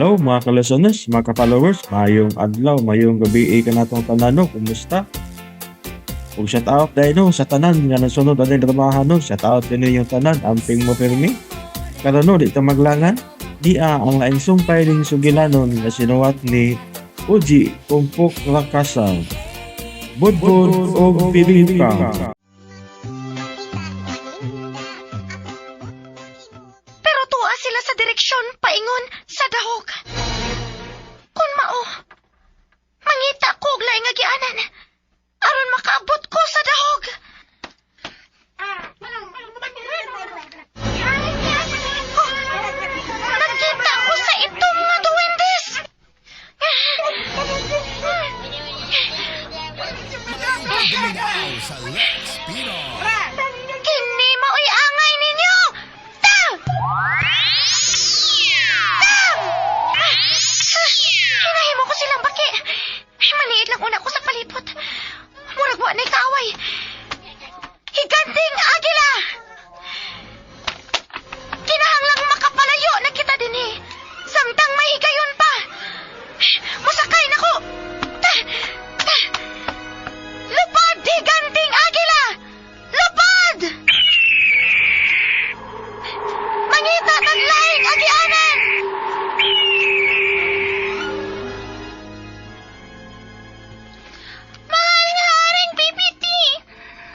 Hello mga kalasones, mga ka-followers, mayong adlaw, mayong gabi ka natong tanano, kumusta? Kung shout out dahil no, sa tanan nga nasunod ang trabaho no, shout out din yung tanan, amping mo pirmi. Karano, di ta maglangan, di ang laing sumpay ning sugilanon na sinuwat ni Uji Kumpuk Rakasa. Budbud o Pilipang. Pero tuwa sila sa direksyon paingon sa dahog. Kun mao, mangita ko og laing nga gianan aron makaabot ko sa dahog. Nakita ko sa itom nga duwendis. Kini mao'y angay ninyo! Ta! Hinahimo ko silang baki. Maliit lang una ko sa palipot. Murag wa na'y kaaway. Higanting agila! Kinahanglang makapalayo na kita din eh. Samtang may higayon pa. Musakay na ko. Lupad, higanting agila! Lupad! Mangita ng laing agianan! Mahal nga haring PPT!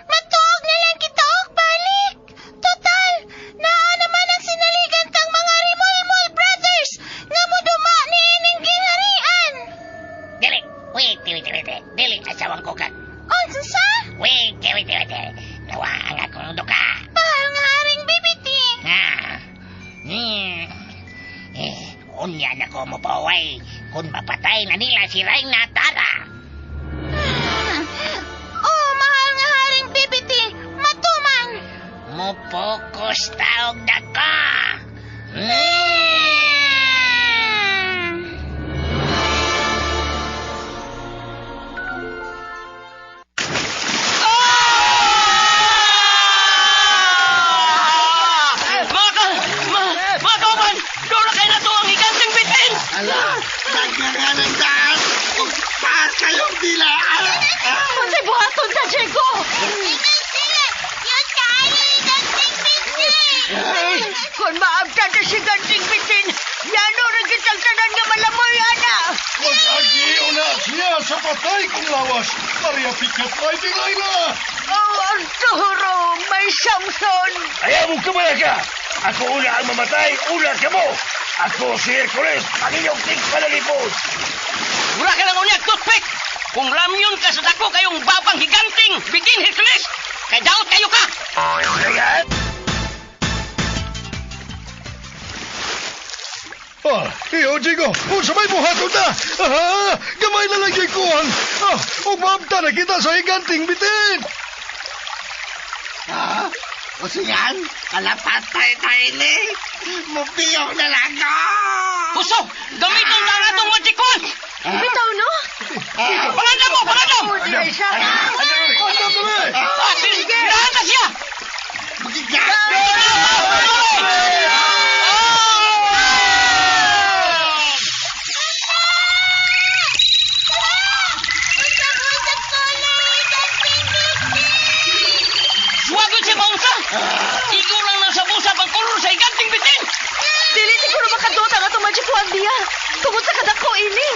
Matuog na lang kita og balik! Total, naa naman ang sinaligan kang mga Rimulmul Brothers nga muduma ni ining ginharian! Dili, wait. Dili, asawang ko ka. Unsa sa? Wait. Nawa ang akong duka. Mahal nga haring PPT! Unya na ko mo paway. Kung mapatay na nila si Reyna Tara. Oh, mahal nga haring PPT! Matuman! Mo focus taog daka. Mga kauban! Dora kayo na to ang higanting bitin! Ala, nagnganganan daan! Paas kayong dila! Unsay buhaton sa Diego? Kung maabtan na si ganting bitin, yano rin kitang tanan nga malamoy, ana! Mag-agi una siya sa patay kong lawas! Maria Picat riding Laila! Oh, Arturo, may Samson! Ayaw mo kumaya ka! Ako una ang mamatay, una ka mo! Ako si Hercules, ang inyong tigpalalipos! Mura ka lang unyag, toothpick! Kung ramyon ka sa dako kayong babang higanting, bitin Hercules! Kay daot kayo ka! Ayan! Iyo, Jigo! Kung sabay buhaton na! Gamay na lang yung kuhan! Huwag maabta na kita sa higanting bitin! O siyan, kalapatay tayo ni! Mupiyok na lang ko! Puso! Gamitin na nga itong magikon! Bitaw no? Pangadam mo! Pangadam! Sige! Lahat na siya! Suwagod siya maunsa! Ikaw lang nasa busa pang kulor sa higanting bitin! Dili siguro makadota nga itong magic wand niya. Tungod sa kadako ini.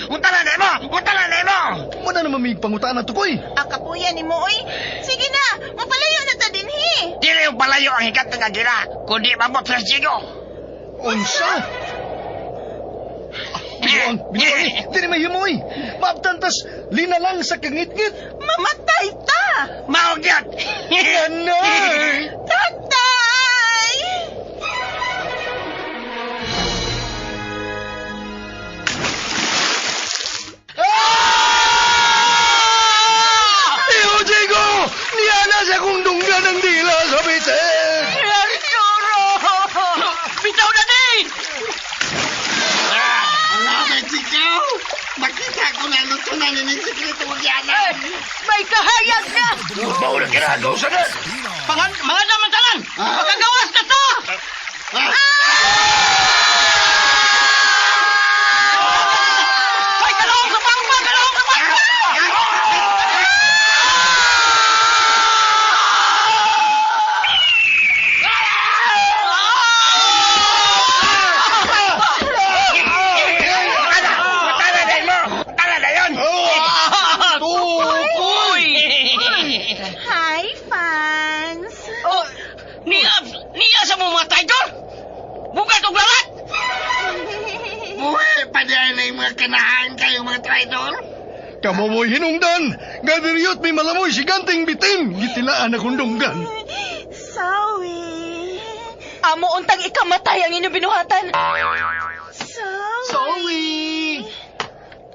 Utala, Nemo! Wala naman may pangutaan na tukoy! Akapuya ni mo, oy. Sige na, mapalayo na ta dinhi. Dili yung palayo ang higat ng agila, kundi mabot sa Jigo! Unsa? Binuang, dili may himoy! Maabtantas, lina lang sa kangit-ngit! Mamatay ta. Maugyat! Anay! Tatay! Iyo, Diego! Niya na sa kong dunggan na nining sikreto mo gianan. May kahayag na! Mauna kinagaw sa nan. Mga naman tanan! Magagawas na to! Ay, kalawang sa pangpa! Kalawang sa pangpa! Tala na yan! Uy! Hi, fans! Oh, niya sa mga tiger! Bukat og lalat! Buhay pa dyan na yung mga kanahan kayo mga traidor. Kamo mo'y hinungdan. Gadiriyot may malamoy si ganting bitin. Gitilaan na kundunggan. Sorry. Amo untang ikamatay ang inyong binuhatan. Sorry.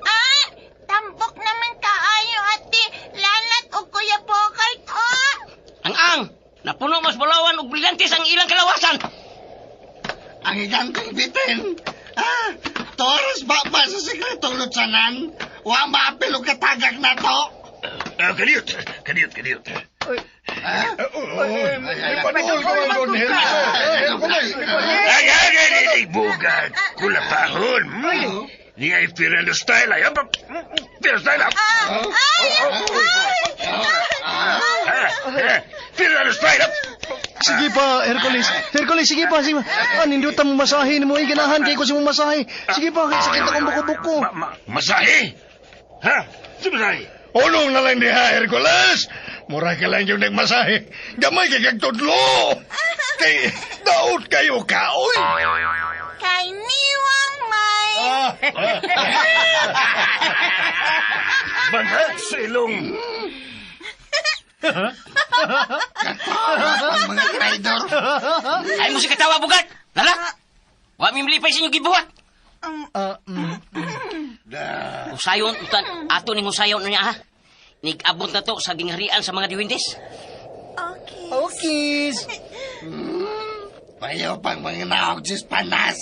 Ah, tampok naman kaayo ate. Lalat o kuya Bokay ko. Ang napuno mas bulawan og brilyantes ang ilang kalawasan. Ang higanting bitin. Toros ba sa sikretong lutsanan? Wa maapil o katagag na to? Kaniyot. Panuol ko ang doon, Hercules. Ay, bugat. Kula pahon. Ni ay Pirano style ay. Pirano style. Pirano style. Sige pa, Hercules. Hercules, sige pa. Nindutan mo masahe mo. Ganahan kay ko si mo masahe. Sige pa, kay sakit akong buko-buko. Masahe? Ha? Si masahe? Ulong na lang diha, Hercules. Mura ka lang yung nagmasahe. Gamay kay kagtudlo. Kay daot kayo kaoy. Kay niwang may. Banhat sa ilong. Ang mga traidor. Ay mo si katawa bugat! Lala! Wa mi milipay sa inyong gibuhat! Usayon, ato ning usayon na niya ha. Nig-abot na to sa gingharian sa mga diwindis. Okay. Okay. Payo pang mga naog sis panas.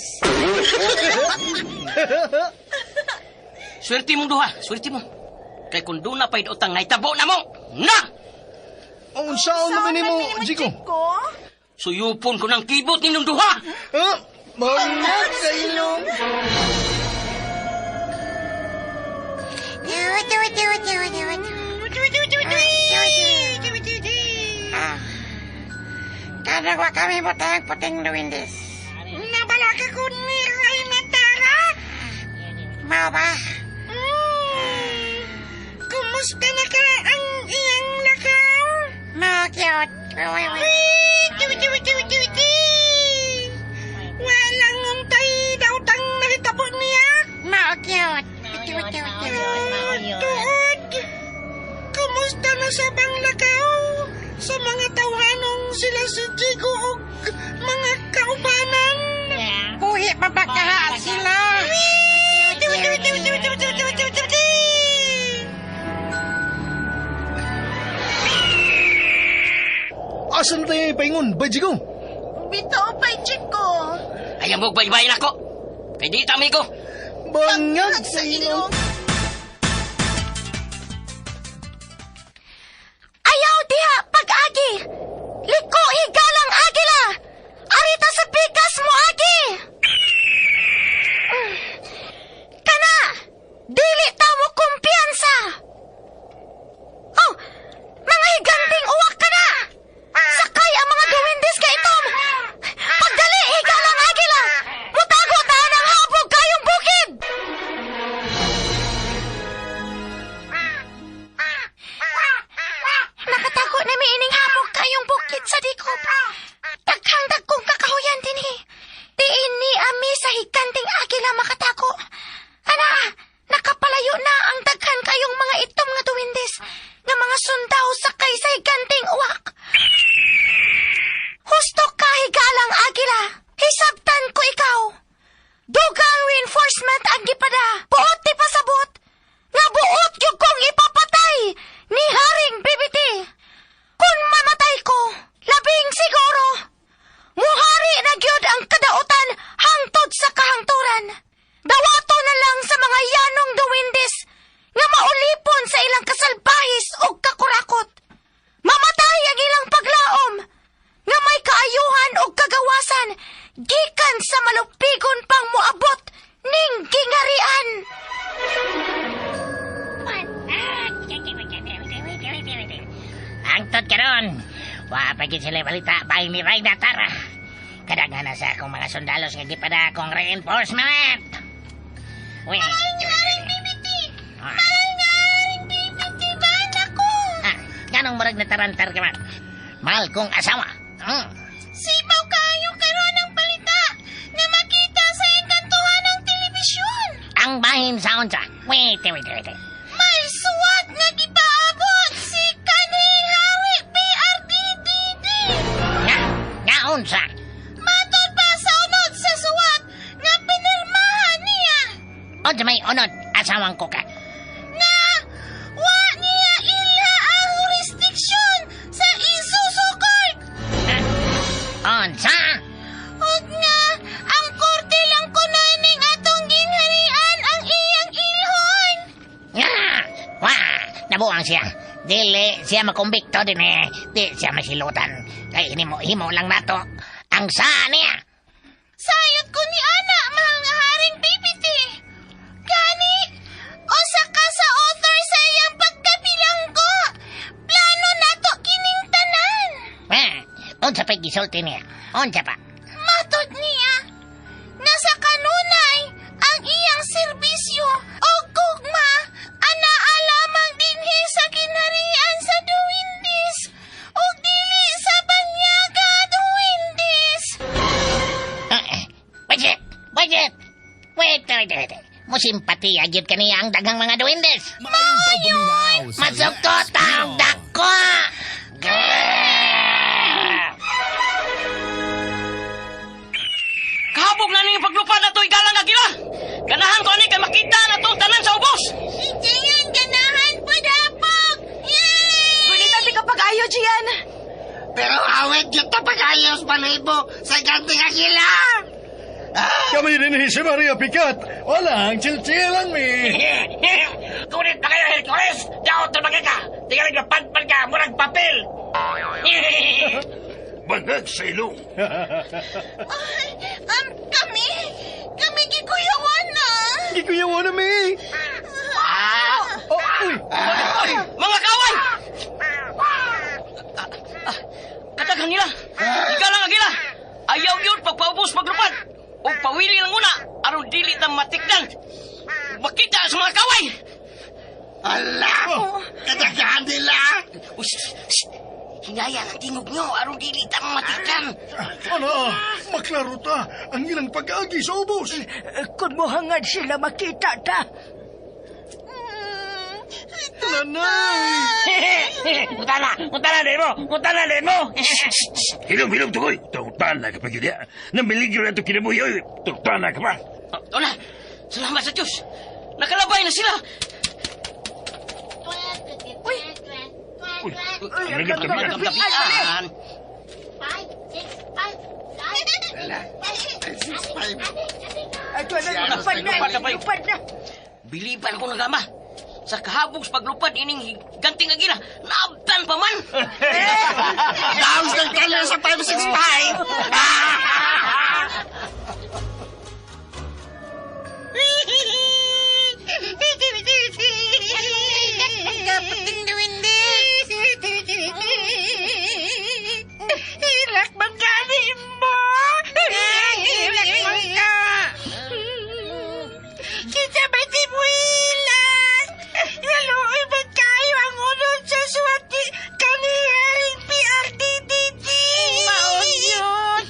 Swerte mong duha, swerte mo. Kay kung doon na pa'y utang naitabo na mo! Na! Ang unsaon naman ni mo, Jiko? Suyupon ko ng kibot ninyong duha! Mangat sa ilong. Kadagwa kami mo tayong puting luwindis. Nabalaka ko ni Ray Natara. Mau ba? Kumusta na ka ang iyang nakaw? Mau cute. Walang untay daw tang nahitabo niya. Mau cute. Tuod. Kumusta na sa bang lakaw? Sa mga tawhanong sila si Jigo o mga kaubanan? Buhi pa ba kaha sila? Asan tayo paingon, ba, Jiko? Bito pa Chico. Ayaw mo baybayin ako! Kay di tami ko! Bangat sa ilong. Ayaw diha pag-agi. Liko higalang agila. Arita sa bigas mo agi. Kana, dili ta mo kumpiyansa. Oh, mga higanting uwak ka na. Sakay ang mga gawindis ka itom. Pagdali higalang agila. Mutago ta ng habog kayong bukid. gikan sa malupigon pang moabot ning gingarian. Angtod karon. Wa pa gid sila balita bahin ni Rayna Tara. Kadaghan na sa akong mga sundalos nga gipada akong reinforcement. Uy. Mahal nga aring bibiti! Mahal nga aring bibiti! Bahan ako! Ganong marag na tarantar ka man. Mahal kong asawa. Sipaw kayo karon ang balita nga makita sa engkantuhan ng telebisyon. Ang bahin sa unsa. Wait. May suwat nga gipaabot si kanhing hari PRDDD. Nga unsa. Matod pa sa unod sa suwat nga pinirmahan niya Unsa may unod asawang ko ka. nga wa niya ilha ang jurisdiksyon sa Isuzu Court. Unsa? Ug nga ang korte lang kunaning atong ginharian ang iyang ilhon. Nga. Nabuang siya. Dili siya makumbikto din eh. Di siya masilutan. Kay himo lang nato ang saa niya. Sayot ko ni ana, mahal nga haring pipiti. Gani, usa ka sa author sa iyang pagkabilanggo. Plano nato kining tanan. Unsa pa gisulti niya? Unsa pa? Matod niya, nga sa kanunay, ang iyang serbisyo o gugma, anaa lamang dinhi sa ginharian sa Duwindis, o dili sa Banyaga Duwindis. Budget! Wait. Musimpatiya gyud kaniya ang daghang mga duwindes. Maayong pagpaminaw sa Masuktot ang dako! Kahabog na ning paglupad na to'y galang agila. Ganahan ko ani kay makita na itong tanan sa ubos. Diyan ganahan po dapog! Yay! Gunita di ka pag-ayo, Gian. Pero awet yung tapagayos balibo sa ganting agila. Kami din si Maria Picat. Wala ang chill-chill lang, mi. Kunit na kayo, Hercules! Daot na ka! Tingnan ka, panpan ka, murag papel! Bangag sa ilong. Ay, kami gikuyawan na. Hindi ko yawan na, mi. Mga kawan! Katagang nila! Ika lang agila! Ayaw yun pagpaubos paglupad! O pawili lang una! Aron dili na matikdan! Makita sa mga kaway! Ala! Kadagahan nila! Hinaya ang tingog nyo! Aron dili na matikdan! Ano? Maklaro ta ang ilang pag-agi sa ubos. Kung mo hangad sila makita ta. Nanay! Mutala din mo! Hilom tukoy. Tautan na kapag yun. Namiligyo na ito kinabuhi. Tautan na ka pa. Ola! Salamat sa Diyos! Nakalabay na sila! Nagkatabian! Lupad na. Biliban ako ng gama. Sa kahabog sa paglupad ining ganting agila, naabtan pa man! Daos ng kanya sa 565. Kapating Duwindis. Hilak magkani mo. Hilak magka. Kita ba di mo hilak? Naluoy ba kayo ang unod sa swati kaniharing PRDDD? Maon yun.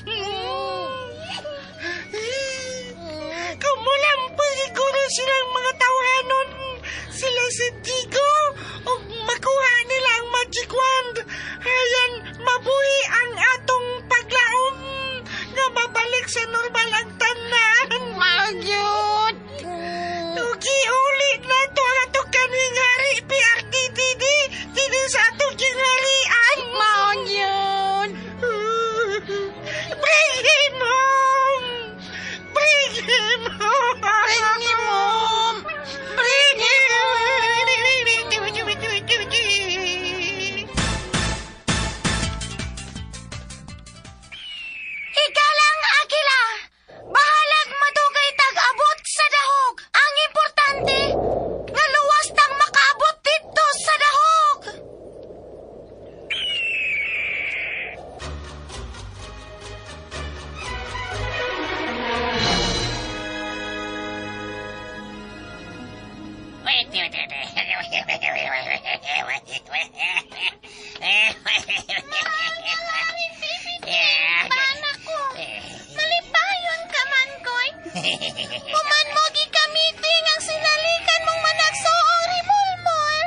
Human mo gikamiting ang sinalikan mong managsuong rimulmol.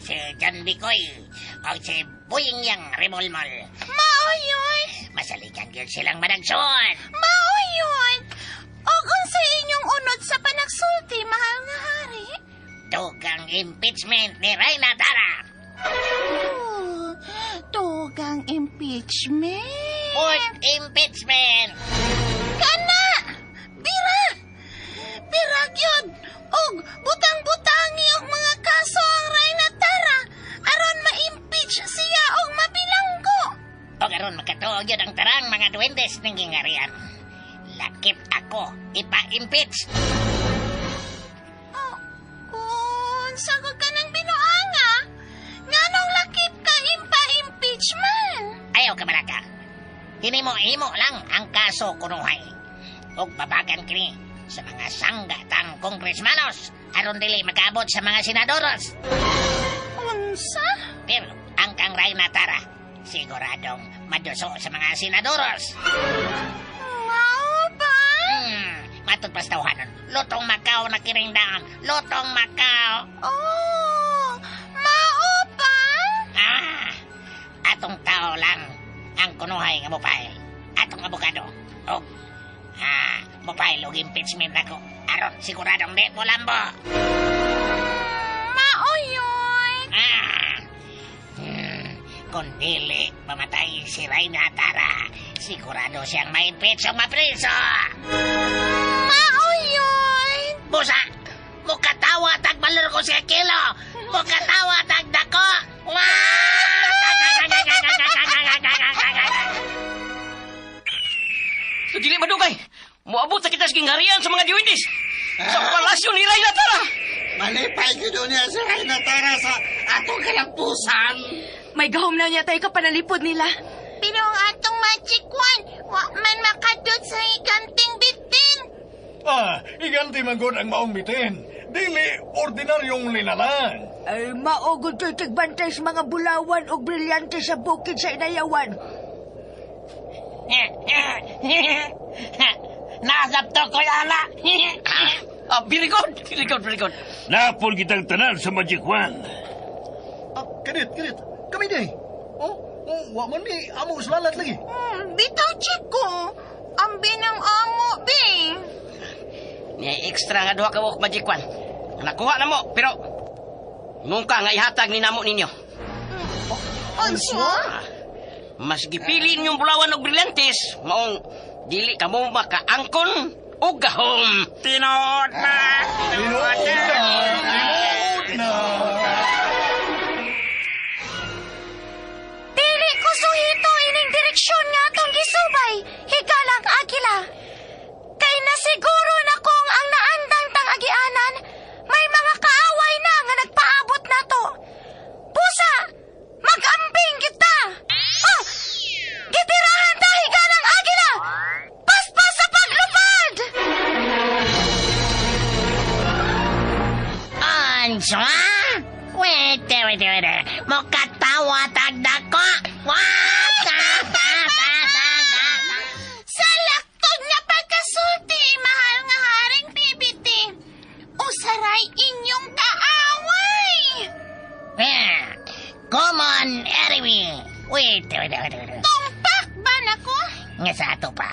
Si John Bicoy o si Buying Yang Rimulmol. Maoyoy. Masalikan yun silang managsuon. Maoyoy. O kung sa inyong unod sa panagsulti, mahal nga hari. Tugang impeachment ni Reyna Tara. Tugang impeachment. Fourth impeachment. Kana! Bira! Bira gyud! Og butang-butangi og mga kaso ang Reyna Tara aron ma-impeach siya og mabilanggo. O garon makatuog yun ang tarang mga duwendes ng gingarian. Lakip ako ipa-impeach. Sagod ka ng binuanga. Nganong lakip ka impa-impeachment? Ayaw ka malaka. Hinimo-himo lang ang kaso kunuhay. Ug babagan kini sa mga sanggatang kongresmanos aron dili makaabot sa mga senadoros. Unsa? Pero ang kang Reyna Tara siguradong maduso sa mga senadoros. Mao ba? Matod pas tawhanon. Lotong Macau na kiringdaan. Lotong Macau. Oh, mao ba? Atong tao lang ang kunuhay nga mopile. Atong abogado. O, mopile og impeachment ako. Aron siguradong di mo lambo. Mao yoy. Kung dili mamatay si Reyna Tara, sigurado siyang ma-impeach o mapriso. Mao yoy. Busa! Mukatawa tag balor ko siya kilo! Mukatawa tag dako! So, dili madugay. Muabot sa kita sa kingharian sa mga diwindis. Sa palasyo ni Reyna Tara. Malipay ko niya sa Reyna Tara sa atong kalampusan. May gahom na niya tayo kapanalipod nila. Pero ang atong magic wand, wa man makadot sa iganting bitin. Iganti man gud ang maong bitin. Dili ordinaryong linalang. Ay, maugod to'y tigbantay sa mga bulawan o brilyante sa bukid sa inayawan. Nasabto ko yala! Very good. Very good, very good. Napol kitang tanan sa Magic Wand. Kadit. Kami di. Wa man ni amo salalat lagi. Bitaw, Chico. Ambi ng amo, bing. May extra nga duha ka walk magic wand. Nakuha na mo, pero nungka nga ihatag ni namo ninyo. Unsa? Mas gipili ninyong bulawan og brilyantes, maong dili ka mo makaangkon o gahom. Tinood na! Tinood na! Dili ko suhito ining direksyon nga atong gisubay. Higalang agila. Kay nasiguro na kong ang naandang tang agianan, may mga kaaway na nga nagpaabot na to. Pusa! Mag-ambing kita! Oh! Gitirahan ta higalang agila! Paspas sa paglupad! Anso, Wait. Mukatawa tagdako! Sa laktod nga pagkasulti, mahal nga haring bibiti. Usaray inyong kaaway. Come on, enemy! Wait. Tumpak ba nako? Nga sa ato pa,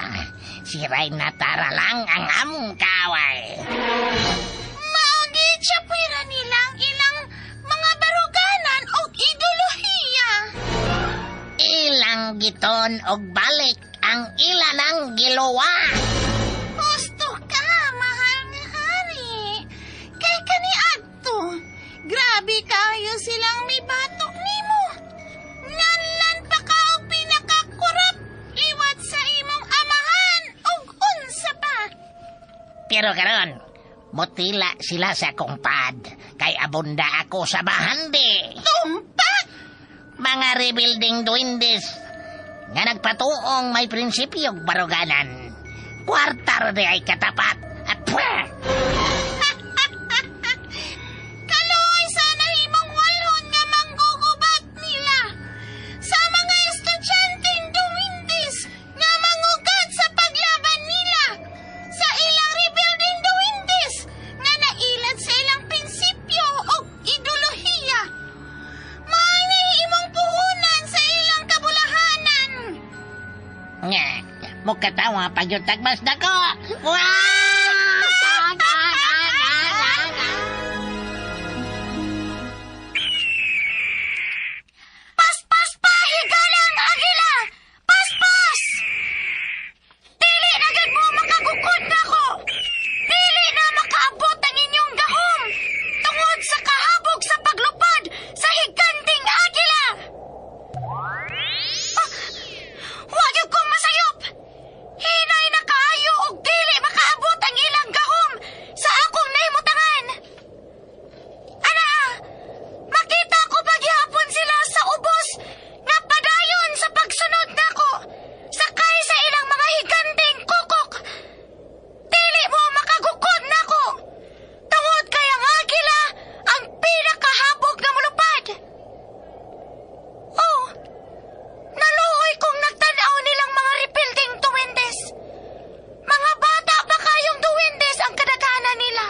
si Reyna Tara lang ang among kaway. Maugid siya pwera nilang ilang mga baruganan o ideolohiya. Ilang giton og balik ang ilanang giluwa. Gusto ka, mahal nga hari. Kay kani adto, grabe kayo silang mibatok nimo. Nganlan pa ka og pinakakurap liwat sa imong amahan ug unsa pa. Pero karon, mutila sila sa kumpad. Kay abunda ako sa bahandi. Tumpak! Mga rebuilding duwindis nga nagpatuong may prinsipyo baruganan. Kwartar di ay katapat. Apwa! Kaloy sana himong walhon nga manggugubat nila sa mga estudyanteng duwindis nga mangugat sa paglaban nila sa ilang rebelde katawa pag yung tagmas na ko. Paspas pa, higalang agila! Paspas! Dili na gid mo makagukod na ko! Dili na makaabot ang inyong gahom! Tungod sa kahabog sa paglupad sa higanting agila! Huwag yung kong masayop! Hinay na kaayo og dili makaabot ang ilang gahom sa akong naimutangan! Ana, makita ko paghihapon sila sa ubos nga padayon sa pagsunod nako sakay sa ilang mga higanting kukok. Dili mo makagukod nako! Tungod kay ang agila ang pinakahabog nga mulupad! Oh, naluoy kong nagtanaw nilang mga rebuilding duwendes. Mga bata pa kayong duwendes ang kadaghanan nila.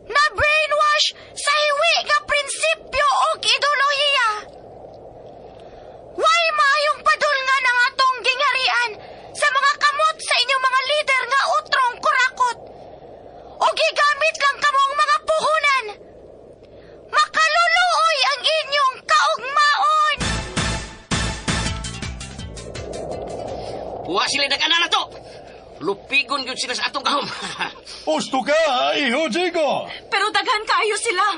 Na-brainwash sa hiwi nga prinsipyo o ideolohiya. Way maayong padulngan ang atong gingharian sa mga kamot sa inyong mga lider nga utrong kurakot. O gigamit lang kamong mga puhunan. Makaluluoy ang inyong kaugmaon. Wa sila nag-ana na to. Lupigon yun sila sa atong gahom. Usto ka, iho Jigo! Pero daghan kayo sila.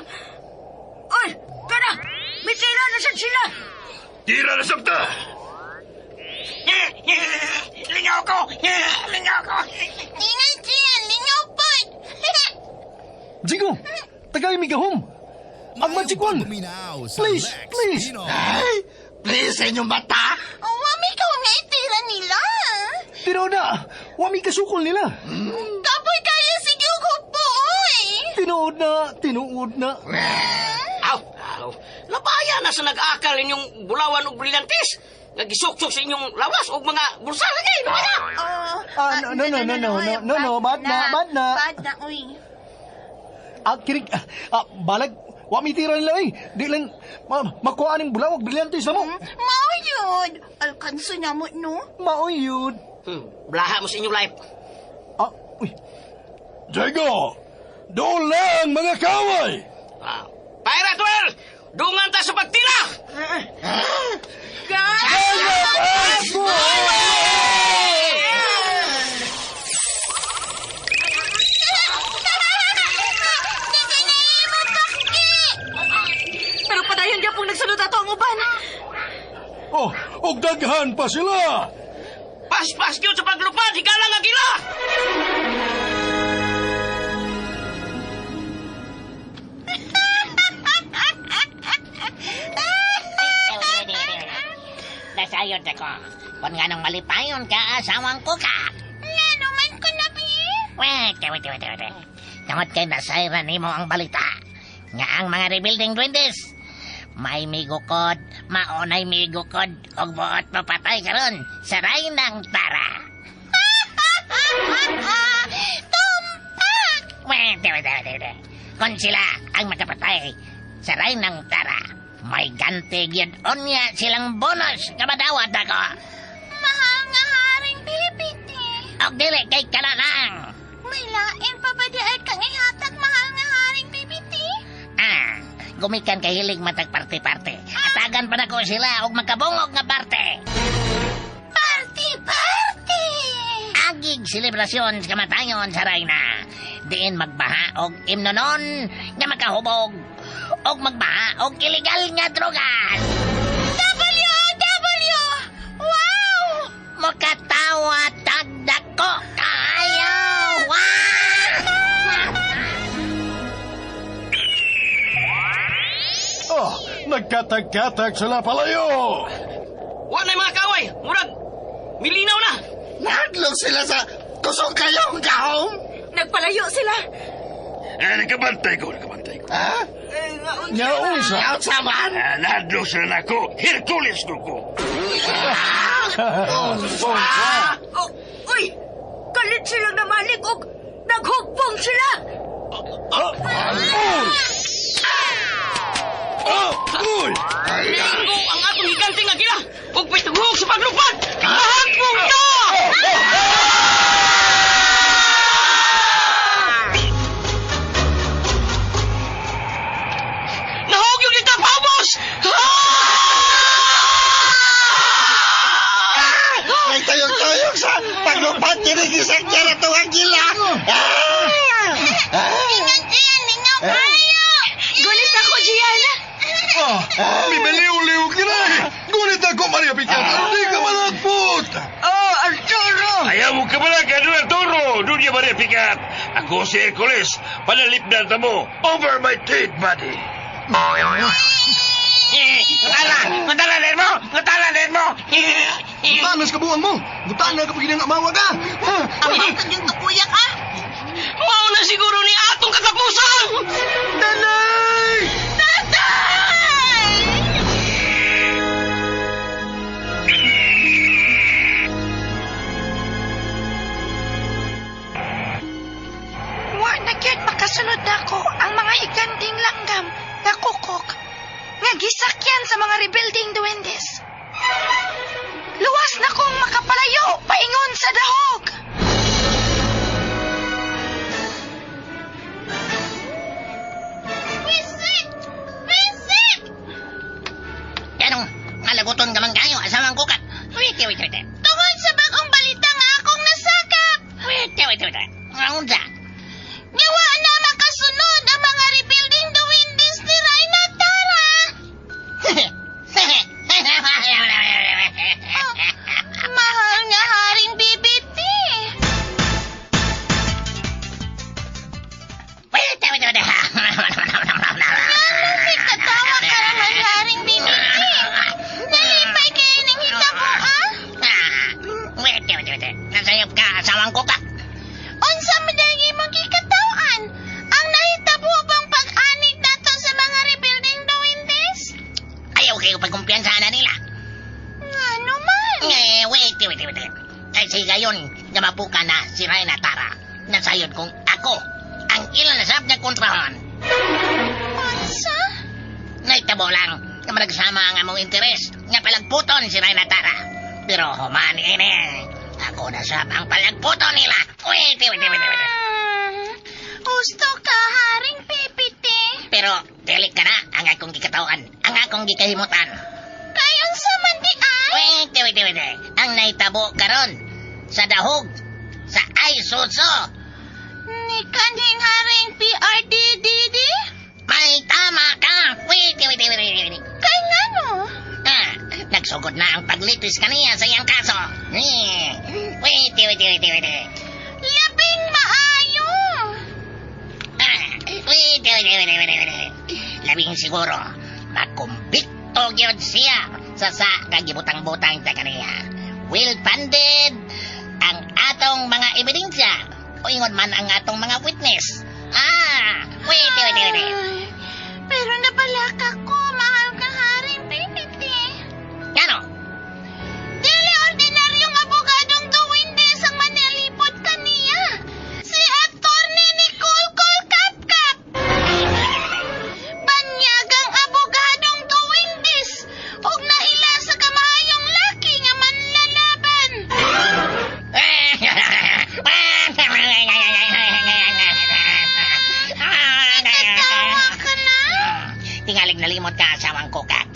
Oy, tara! May tira na siya sila. Tira na sabta! Lingaw ko! Lingaw ko! Ingay diyan, lingaw pod. Jigo, tagay mi gahom! Ang magic one! Pabuminaw sa Please, Lex please. Pinoy. Please, sa inyong bata! Wami ko nga itira nila. Tiro na! Wami kasukol nila! Kapoy kaya si Gyugo po, oy. Tinuod na! Aw! Aw! Labaya na sa nag-akal inyong bulawan o brilyantes. Nagisok-sok sa inyong lawas o mga bulsa lagi. Lumaya! No, bad na. Bad na, oy. Kirig, balag, wami tira nila Di lang, makuha ng bulawag, brilyantes na mo. Mao yun. Alkanso na mo, no? Mauyod. Blaha mo sa inyong life. Uy. Jigo, doon lang mga kaway! Paira, Tuel! Dungan ta sa pagtira! Pero padayon niya pong nagsunod ato ang uban. Oh, og daghan pa sila! Pas-pas yun sa paglupad! Higalang agila! Nasayod ako. Kung nga nang malipayon ka, asawang ko ka. Ano man ko na, Pi? Wait. Tungod kay nasayran nimo ang balita. Nga ang mga rebuilding duendes. May migukod, maunay migukod, og buot mapatay karon sa ng tara. Tumpak! Wait. Kung sila ang makapatay sa ng tara, may ganti gyud unya silang bonus nga madawat ako. Mahal nga haring bibiti. Og dili kay kana lang. May lain pa ba di ay kang ihatag mahal nga haring bibiti? Gumikan kay hilig matag parte-parte. Atagan pa na ko sila og magkabungog nga parte. Parte! Agig selebrasyon sa kamatayon sa Rayna. Diin magbaha og imnonon nga makahubog. Og magbaha og illegal nga drogas. W! Wow! Makatawa tagdako kayo! Wow! Oh, nagkatag-katag sila palayo! Wa na mga kaway! Murag! Milinaw na! Nahadlok sila sa kusong kayong gahom! Nagpalayo sila. Nakabantay ko. Ha? Yaon sa... Out sa man! Nahadlok sila na ko. Hercules ko. Uy! Kalit silang namalik og naghugpong sila. Uy! Linggo ang akong higanting agila! Huwag pa'y taghuhog sa paglupad! Kahagpong ka! nagisakyan na itong agila. Ingat yan, ningaw kayo! Gunit ako, Gian. May baliw-liw ka na. Ngunit ako, Maria Picat, hindi ka malagpot. Oh, Arturo! Ayaw mo ka pala ka doon, Arturo. Doon niya, Maria Picat. Ako si Hercules. Panalipdan ta mo. Over my dead body. Ngutala din mo! Tanas ka buwan mo. Butaan na kapag ginangamawa ka. Ang yung kapuyak ah! Mao na siguro ni atong katapusan! Nanay! Tatay! Wa na gyud makasunod nako ang mga higanding langgam nga kukok nga gisakyan sa mga rebuilding duwendes. Luwas na kong makapalayo paingon sa dahog. Visit! Visit! Yanong, malaguton ka man kayo, asamang kukat. Wait. Tungod sa bagong balita nga akong nasakap! Wait. Ang unsa? Gawa na makasunod ang mga rebuilding duwindis ni Rayna Tara! Mahal nga haring BBT! Wait. Ano katawa ka naman haring BBT? Nalipay kayo ng hitabo ah? Wait. Nasayop ka, asamang kukat. Unsa madagi mong gikatawan? Ang nahitabo bang pag-anig nato sa mga rebuilding duwindis? Ayaw kayo pagkumpiyansahan na nila. Ano man? Wait. Kasi gayon, namapuka na si Rayna Tara. Nasayod kong ako ang ilan na sarap niya kontrahan. Unsa? Naitabo lang na managsama ang among interes nga palagputon si Rayna Tara. Pero humani ini. Ako na sarap ang palagputon nila. Wait. Gusto ka haring BBT? Pero delik ka na ang akong gikatawan, ang akong gikahimutan. Kayon sa mandi ay? Wait. Ang naitabo karon sa dahog, sa Isuzu. Ni kanhing haring PRDDD? May tama ka. Wait. Kay ngano? Nagsugod na ang paglitis kaniya sa iyang kaso. Wait. Labing maayo! Wait. Labing siguro, makumbikto gyud siya sa kagibutang-butang ta kaniya. Well-funded ang atong mga ebidensya. O ingon man ang atong mga witness. Wait. Ay, pero nabalaka ko, mahal ka haring BBT. Ano? Dili ordinaryong abogadong duwindis ang manalipod kaniya. Si Attorney Nicole Kapkap. Banyagang abogadong duwindis ug naila sa kamahayong laki nga manlalaban. Nagtawa ka na? Tingalig nalimot ka, asawang kukak.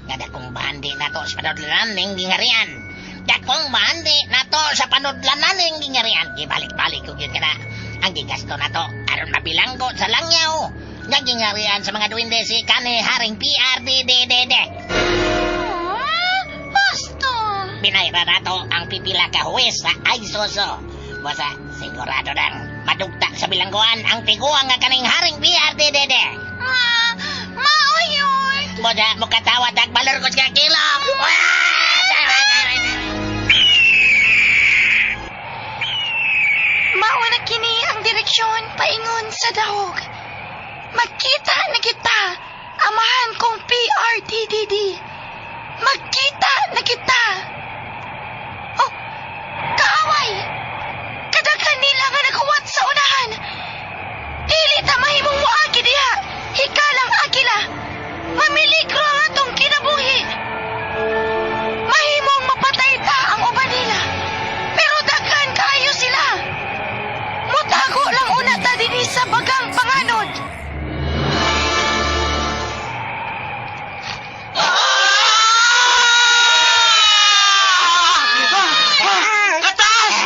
Nga dakong bahandi na to sa panudlanan ng gingarian. Dakong bahandi na to sa panudlanan ng gingarian. Gibalik-balik ko yun ka na. Ang gigasto na to, aron mabilanggo sa langyaw. Nga gingarian sa mga duwinde si Kani Haring PRDDDD. Basto. Binayra na to ang pipila ka huwes sa Isuzu. Basta sigurado nang madugta sa bilangguan ang tiguang nga kaning Haring PRDDD. Maoyoy. Basta mukatawa tagbalor ko sa kilo. Mao na kini ang direksyon paingon sa dahog. Magkita na kita, amahan kong PRDDD. Magkita na kita. Oh, kaaway. Kadaghan nila nga naghuwat sa unahan. Dili ta mahimong moagi diha. Hikalang agila. Mamiligro ang atong kinabuhi. Mahimong mapatay ta ang uban nila. Pero daghan kaayo sila. Mutago lang una ta dinhi sa bagang panganod. Katas!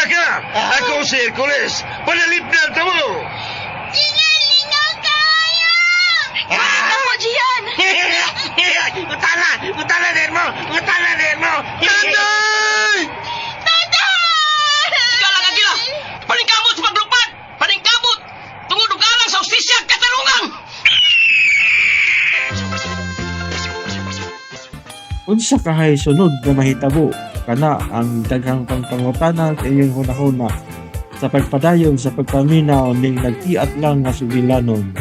Tara ka! Ako si Hercules! Panalipdan ta mo! Lingaw kayo! Ako, Gian! Utala din mo! Tanay! Ika lang agila! Paningkamot sa paglupad! Paningkamot! Tungod og alang sa ustisya at katarungan! Unsa kahay sunod nga mahitabo kana ang daghang pangpangutana sa inyong hunahuna sa pagpadayon sa pagpaminaw ning nagtiat lang nga sugilanon.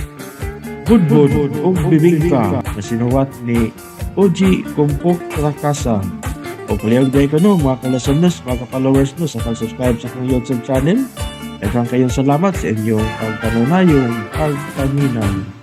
Budbud ug bibingka na sinuwat ni Oji Kumpok Trakasa. O palihog day ko no mga kalasanos, mga followers no sa pag-subscribe sa akong YouTube channel. Daghang kayong salamat sa inyong pagpanunayong pagpaminaw.